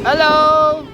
Hello!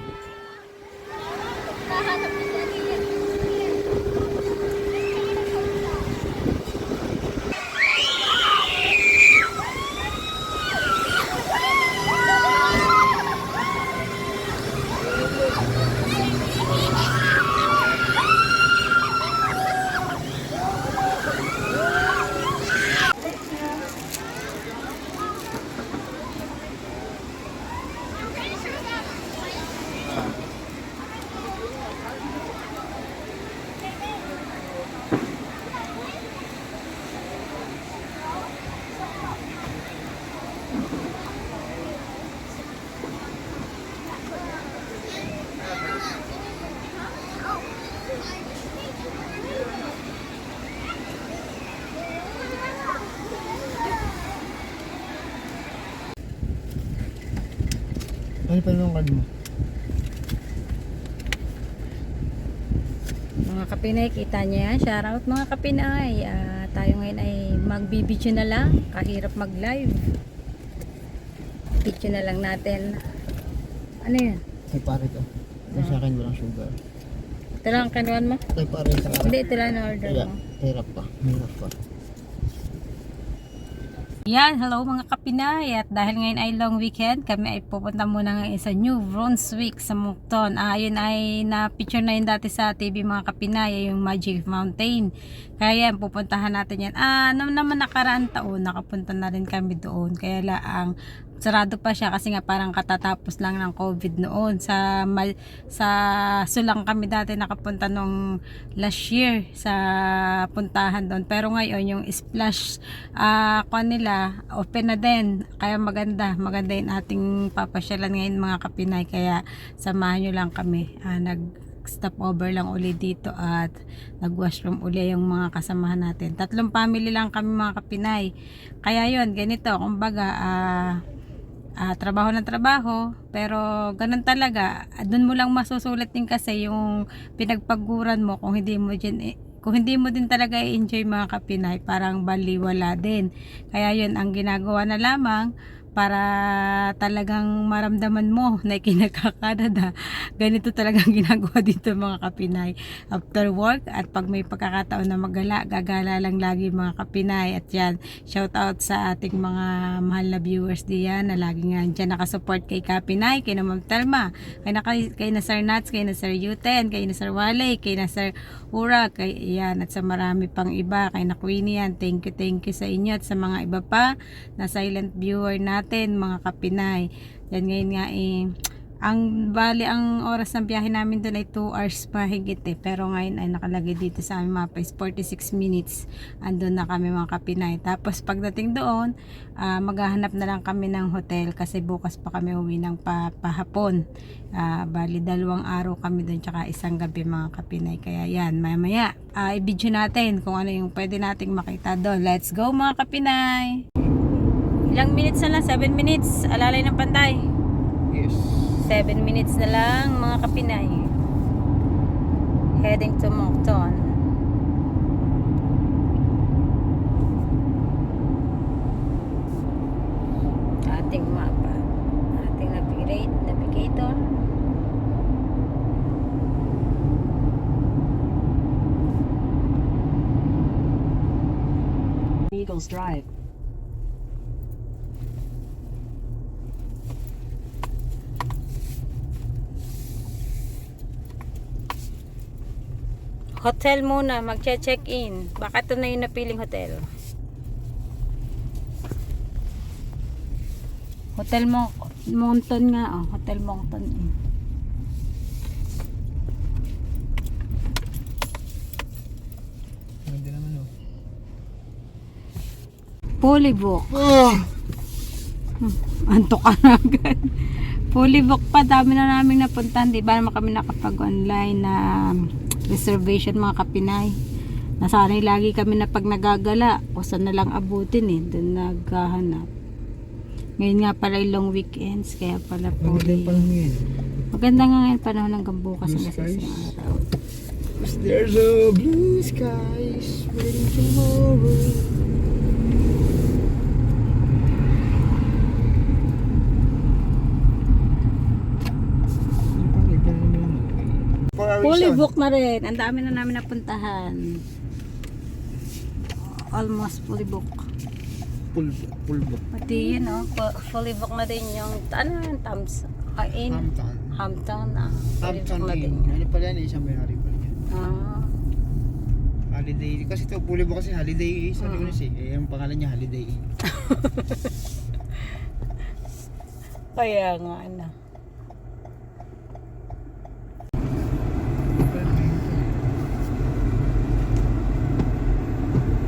Ano pa yung card mo? Mga kapinay, kita niya yan. Shoutout mga kapinay. Tayo ngayon ay magbibideo na lang. Kahirap mag-live. Video na lang natin. Ano yan? Ay pare to. Kasi sa akin walang sugar. Ito lang ang kanuan mo? Ay pare sa akin. Hindi, ito lang ang order Kaya, mo. hirap pa. Hirap pa. Yan, hello mga kapinay. At dahil ngayon ay long weekend, kami ay pupunta muna ngayon sa New Brunswick sa Moncton. Yun ay na-picture na yun dati sa TV mga kapinay, yung Magic Mountain. Kaya yan, pupuntahan natin yan. Naman nakaraan taon, nakapunta na rin kami doon. Kaya laang sarado pa siya kasi nga parang katatapos lang ng COVID noon. Sa Sulang kami dati nakapunta nung last year sa puntahan doon. Pero ngayon yung splash nila open na din. Kaya maganda yung ating papasyalan ngayon mga kapinay. Kaya samahan nyo lang kami. Stop over lang uli dito at nag-washroom uli yung mga kasamahan natin. 3 family lang kami mga kapinay. Kaya yun, ganito. Kumbaga, trabaho ng trabaho, pero ganun talaga. Doon mo lang masusulit din kasi yung pinagpaguran mo kung hindi mo din talaga i-enjoy mga kapinay, parang baliwala din. Kaya yun, ang ginagawa na lamang para talagang maramdaman mo na kinaka-Canada. Ganito talagang ginagawa dito mga kapinay. After work at pag may pagkakataon na gagala lang lagi mga kapinay. At yan, shout out sa ating mga mahal na viewers diyan na lagi nga dyan nakasupport kay Kapinay, kay na Ma'am Telma, kay na Sir Nats, kay na Sir Yuten, kay na Sir Wale, kay na Sir Ura, kay yan, at sa marami pang iba, kay na Queenie yan. Thank you sa inyo at sa mga iba pa na silent viewer natin mga kapinay. Yan ngayon nga ang oras ng biyahe namin doon ay 2 hours mahigit pero ngayon ay nakalagay dito sa aming mapa is 46 minutes. Andun na kami mga kapinay. Tapos pagdating doon, maghahanap na lang kami ng hotel kasi bukas pa kami uwi ng pahapon. Bali 2 araw kami doon tsaka 1 gabi mga kapinay. Kaya yan, maya i-video natin kung ano yung pwede nating makita doon. Let's go mga kapinay. Ilang minutes na lang? 7 minutes. Alalay ng Panday. Yes. 7 minutes na lang mga kapinay. Heading to Moncton. Ating mapa. Ating navigator. Eagles Drive. Hotel muna, magche-check-in. Baka ito na yung napiling hotel. Hotel Moncton nga, Hotel Moncton. Hindi naman Fully book. Antok ka na agad. Fully book pa, dami na namin napuntahan. Di ba naman kami nakapag-online na reservation mga kapinay. Nasanay lagi kami na pag nagagala o saan na lang abutin doon naghahanap. Ngayon nga pala yung long weekends kaya pala po maganda nga ngayon panahon hanggang bukas ang isang araw. There's a blue skies waiting tomorrow. book na rin. Ang dami na namin napuntahan. Almost fully book. Full book. Pati yun, fully book na din yung, ano yun, Hampton. Hampton, fully Hampton book na din. Inn. Ano pala yan? Isang may-ari pala yan. Holiday. Kasi ito, full book kasi holiday sa Lunes eh. Eh, ang pangalan niya Holiday Inn. Kaya nga, ano.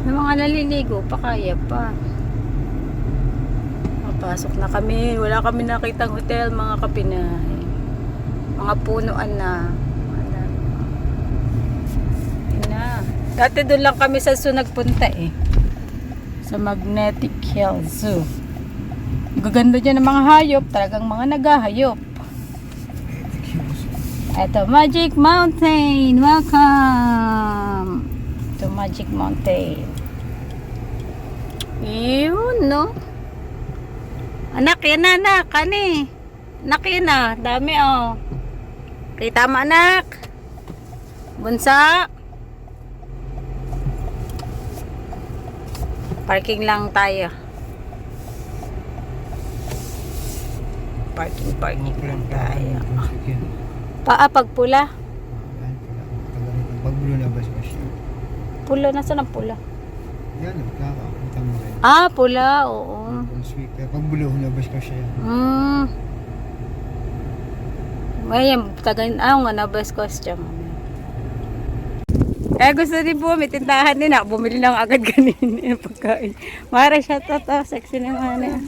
May mga naliligo pa, kaya pa. Papasok na kami. Wala kami nakitang hotel, mga kapinay. Mga punuan na. Yun na. Dati doon lang kami sa zoo nagpunta eh. Sa Magnetic Hills Zoo. Gaganda dyan ng mga hayop. Talagang mga naghahayop. Ito, Magic Mountain. Welcome to Magic Mountain. Yun, no? Anak, yan na, anak. Kani. Anak, yan na. Dami, oh. Kita mo, anak. Bunsa. Parking lang tayo. Parking lang tayo. Pag pula. Pag blue na ba siya? Pula, nasa ng pula? Yan, nakakakita mo rin. Pula, oo. Sweet. Pag blue na ba siya? Ngayon, nga nabas question. Gusto din po, may tindahan din ako. Bumili lang agad kanina yung pagkain. Mara siya to, sexy naman eh.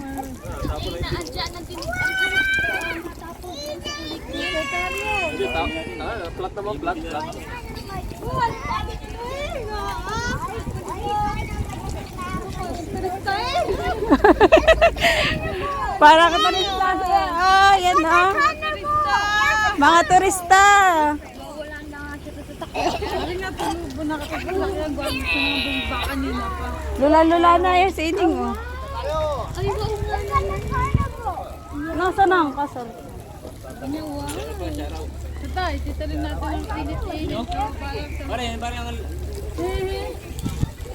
Plat na ba? Plat. Para ka turista. Yan oh. Mga turista. Lula-lula na yung sining oh. Nasa na ang kasal? Dito rin natin ang pinit-init.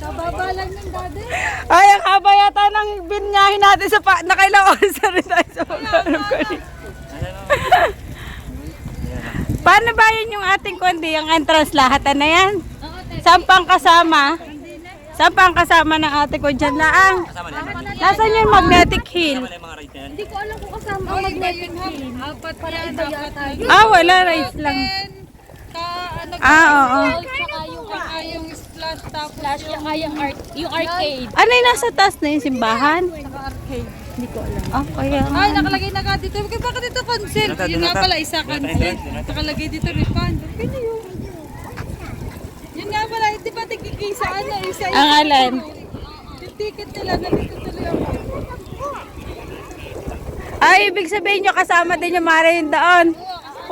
Kababa lang ng dati. Ay, ang haba yata ng binyahin natin sa nakailang oras na rin tayo sa pagkaroon ko. Paano ba yun yung ating kundi, yung entrance lahat na yan? Saan pang kasama? Saan pang kasama ng ate ko dyan laang? Nasaan yung Magnetic Hill? Hindi ko alam kung kasama ang magnetic hill. Apat pala yata. Wala, rice lang. Oo. Yung splash tapos yung arcade. Ano yung nasa taas na yung simbahan? Saka arcade. Hindi ko alam. Kaya Ay, nakalagay na ka dito. Bakit dito cancel? Yun nga pala, isa cancel. Nakalagay dito refund. Pino yun? Yun nga pala, hindi ba tigigisa ano? Isa ang alan. yung ticket nila, nandito tuloy ako. Ibig sabihin nyo kasama din yung Mara yung doon.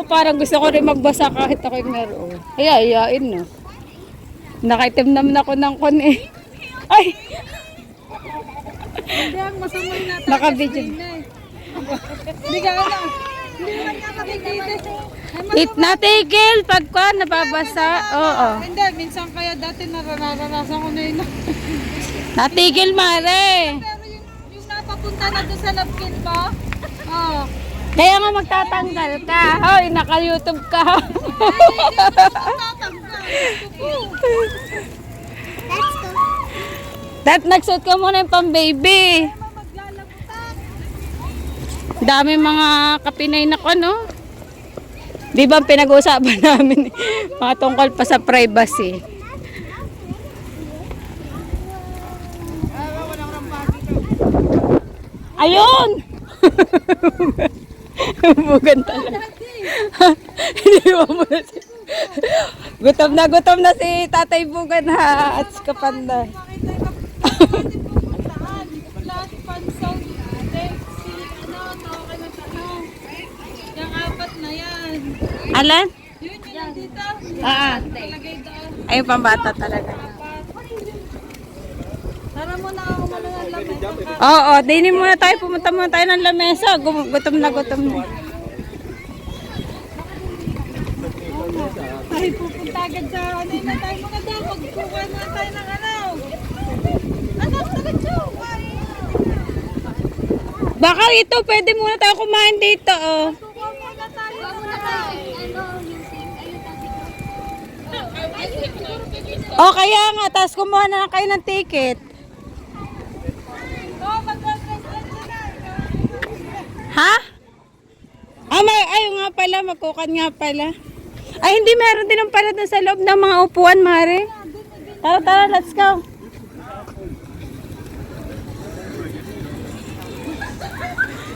Parang gusto ko rin magbasa kahit ako'y meron. Kaya, iyain no. Nakaitim naman ako ng kon eh. Ay! Hindi ang masama yung natakas. Naka-video. Hindi ka alam. Hindi naman niya nakikita. Natigil pagka nababasa. Oo. Hindi, minsan kaya dati naranasan ko na yun. Natigil Mare. Pero yung napapunta na doon sa napkin pa, oh. Kaya nga magtatanggal ka. Hoy, naka-YouTube ka. Nagsuot ka muna yung pang-baby. Dami mga kapinay na ko, no? Di ba pinag-uusapan namin mga tungkol pa sa privacy? Ayun! Bugan talaga. Hindi mo na si... Gutom na si Tatay Bugan ha. At si Kapanda. Last pan sound, yung apat na yan. Alan? Yun yung dito. Talagay doon. Ayun pambata talaga. Tara muna ako maluhan lang. Oo, dinin muna tayo. Pumunta muna tayo ng lamesa. Gutom na. Ay po Baka ito, pwede muna tayo kumain dito, oh. Oh, kaya nga, tapos kumuha na lang kayo ng ticket. Ha? Ah, ayun nga pala, magkukan nga pala. Ay, hindi, meron din ng pala dun sa loob ng mga upuan, Mare. Tara, tara, let's go.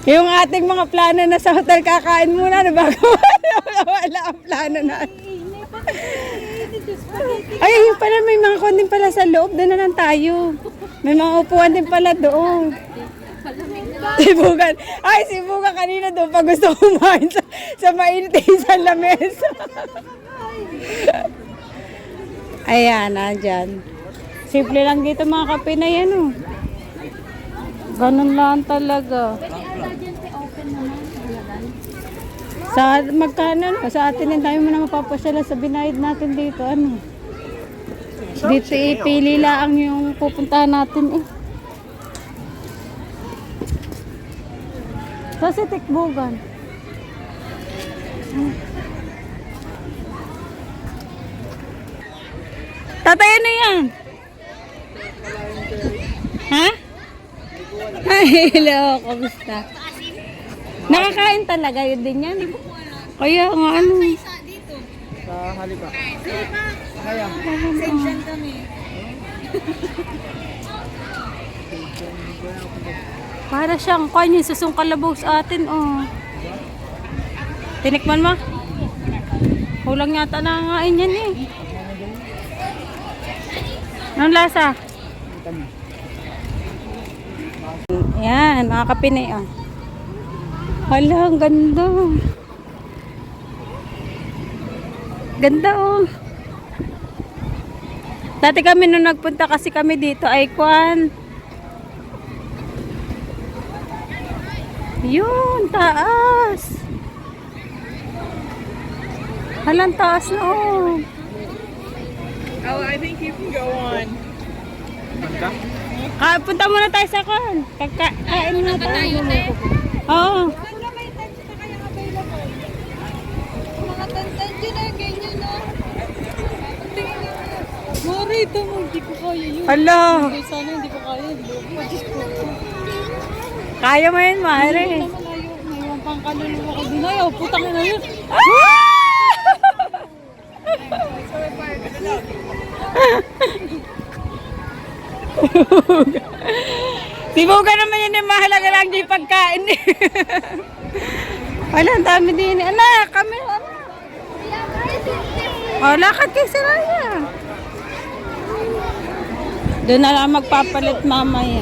Yung ating mga plano na sa hotel, kakain muna na bago wala ang plano natin. Ay, yun pala, may mga konding pala sa loob. Doon na lang tayo. May mga upuan din pala doon. Sibugan. Ay, sibugan kanina doon pag gusto kumain sa mainit sa lamesa. Ayan, nandyan. Simple lang dito mga kape na yan, oh. Ganun lang talaga. Sa magkano, no? Sa atin din tayo muna mapapasyala sa binayad natin dito, ano. Dito ipili lang yung pupuntahan natin, eh. Sa si Tikbugan. Tatay, ano yan? Ha? Ay, hello, kamusta? Nakakain talaga yun din yan. Kaya nga ano. Sa Haliba. Kaya. Sensyon kami. Para siyang kanya susong kalabaw sa atin, oh. Tinikman mo? Kulang yata nangangain yan, eh. Anong lasa? Yan, mga kapinay, oh. Hala, ang ganda. Ganda, oh. Dati kami nung nagpunta kasi kami dito ay kwan. Yun, taas. Halang taas na, oh. Oh, I think you can go on. Punta muna tayo sa kwan. Kain na tayo. Oo. Wala may tension na kayang available. Mga tension na, ganyan na. Tingin na. Mari, ito mo, hindi ko kaya yun. Hala. Sana hindi ko kaya. Diyos ko. Kaya mo yun, Mare. Malayo, may iwan pang kaluluwa ko din. Ayaw, putang na yun. Sibugan naman yun yung mahalaga lang yung pagkain. Wala, ang dami din. Anak, kami, anak. O, lakad kay Saraya. Doon na lang magpapalit mamaya.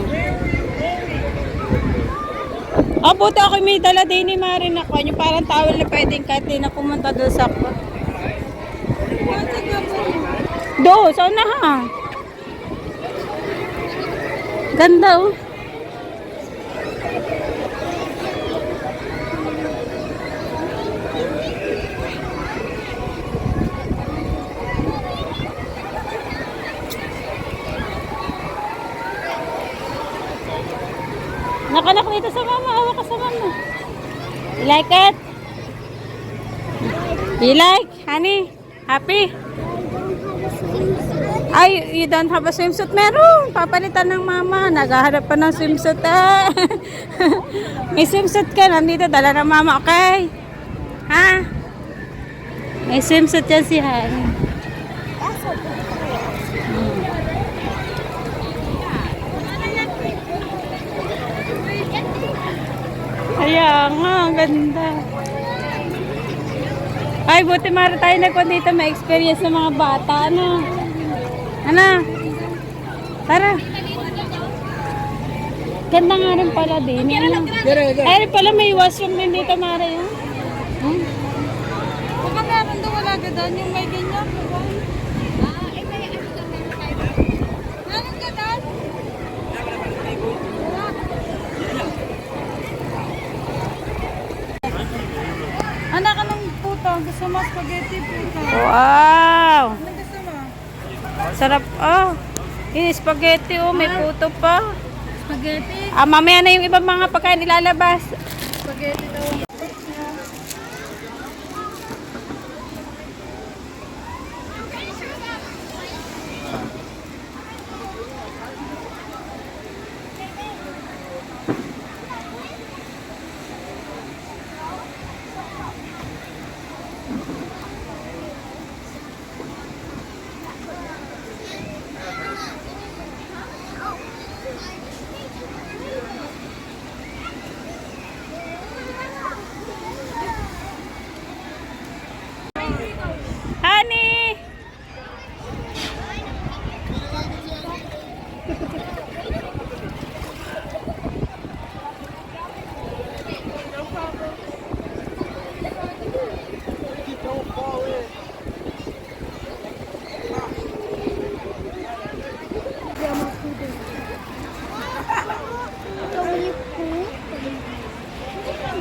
O, buti ako may dala din ni Marin ako. Yung parang towel na pwedeng kahit di na pumunta doon sa kot. Doon, sa unahan. Ganda, oh. Nakanak dito sa mama. Awa ka sa mama. You like it? You like? Honey? Happy? Ay, you don't have a swimsuit? Meron. Papalitan ng mama. Naghahanap pa ng swimsuit. May swimsuit ka. Nandito. Dala ng mama. Okay? Ha? May swimsuit yan si Honey. Kaya nga, ang ganda. Ay, buti mara tayo nagpunta dito. May experience ng mga bata. Ano? Ano? Tara. Ganda nga rin pala din. Ay, pala may washroom din dito, Mara. Baka meron daw wala gadan yung may ganyan. Meron gadan? Anak, anong puto? Gusto mo spaghetti puto? Wow! Anong gusto mo? Sarap. Oh, yung spaghetti, oh. May puto pa. Spaghetti. Mamaya na yung ibang mga pagkain ilalabas. Spaghetti daw.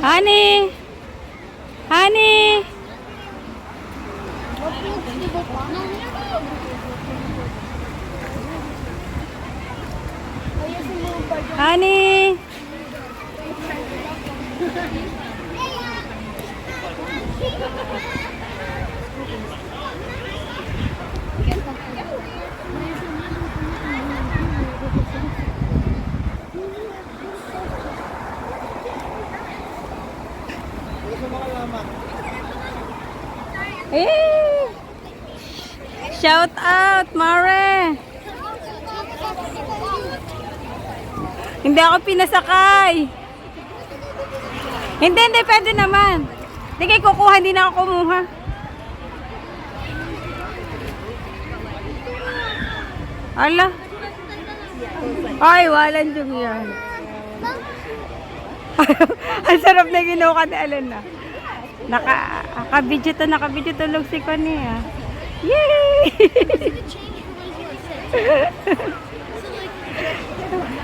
Honey! Honey! Honey! Honey! Eh! Shout out, Mare! Hindi ako pinasakay. Hindi, pwede naman. Hindi kayo kukuha, hindi na ako kumuha. Ala. Ay, walang dyan yan. Ang sarap na ginuha ni Alena. Nakabidyo tulog si Kanya. Yay!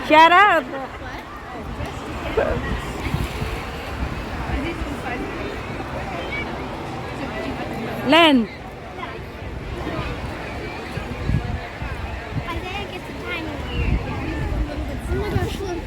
Shout out! Len! I think it's kind of weird. Oh my gosh, look.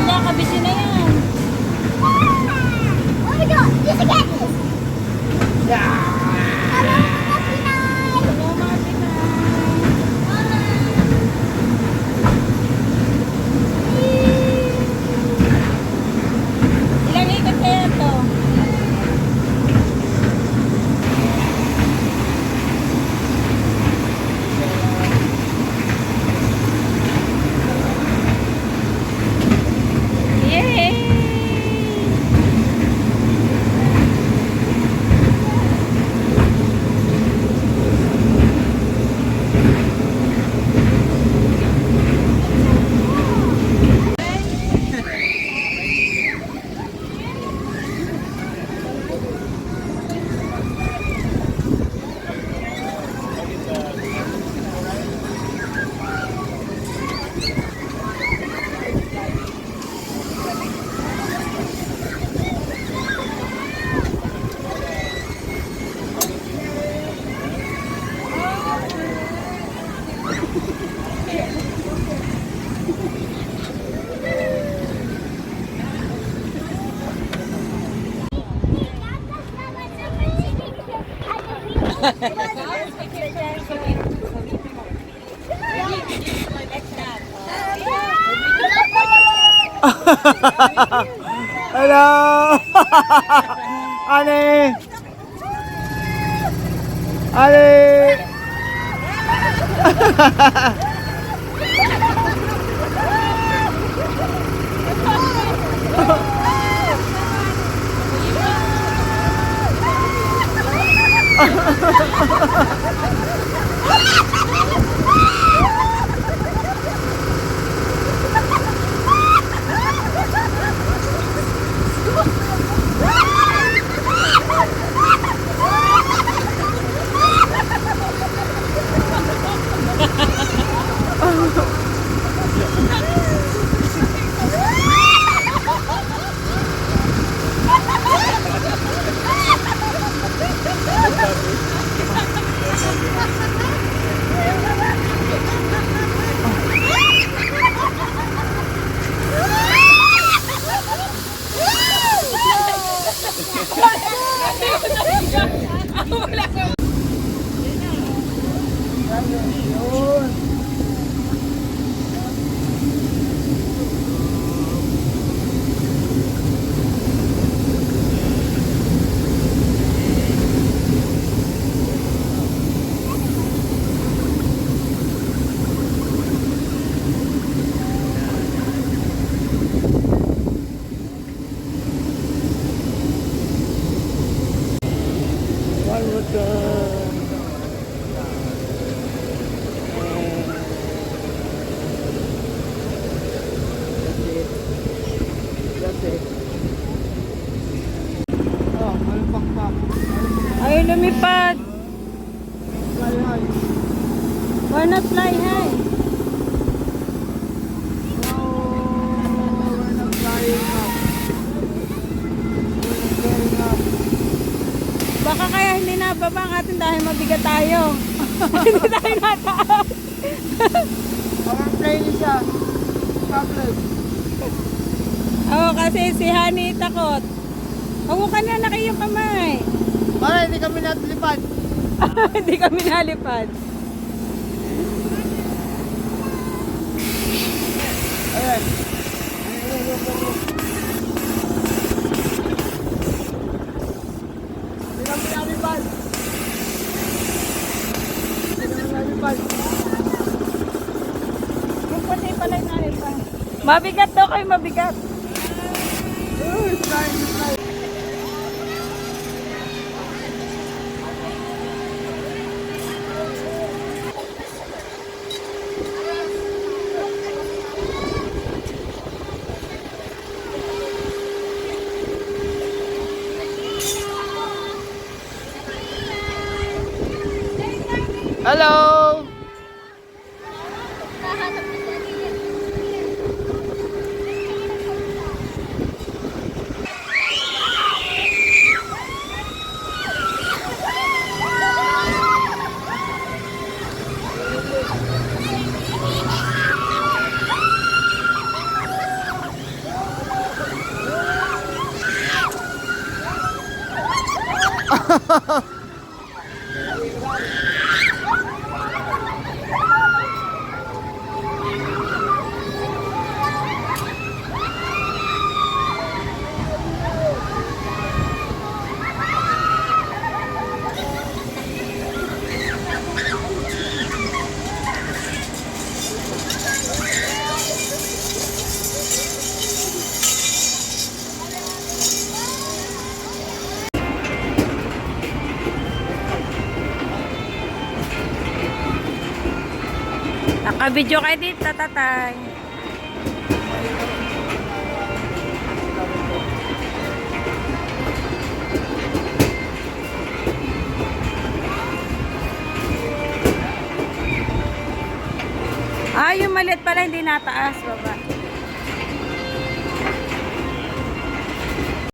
Nakabisi na yan. Oh my god, this again! Hello, Ilang ikot kaya to? Hello! Ani! Ali! Ay, lumipad. Why not fly high? Baka kaya hindi nababa ang atin dahil mabigat tayo. Hindi tayo nataas. Parang plane siya. Tablet. Oo, kasi si Honey takot. Hawakan na na kayong kamay. Para hindi kami natlipad. Hindi kami nalipad. Ayan. Hindi kami nalipad. Hindi kami nalipad. Yung puti pala yung nalipad. Mabigat daw kayo, mabigat. Hello! Naka-video kayo dito, tatay. Ah, yung maliit pala hindi nataas, baba.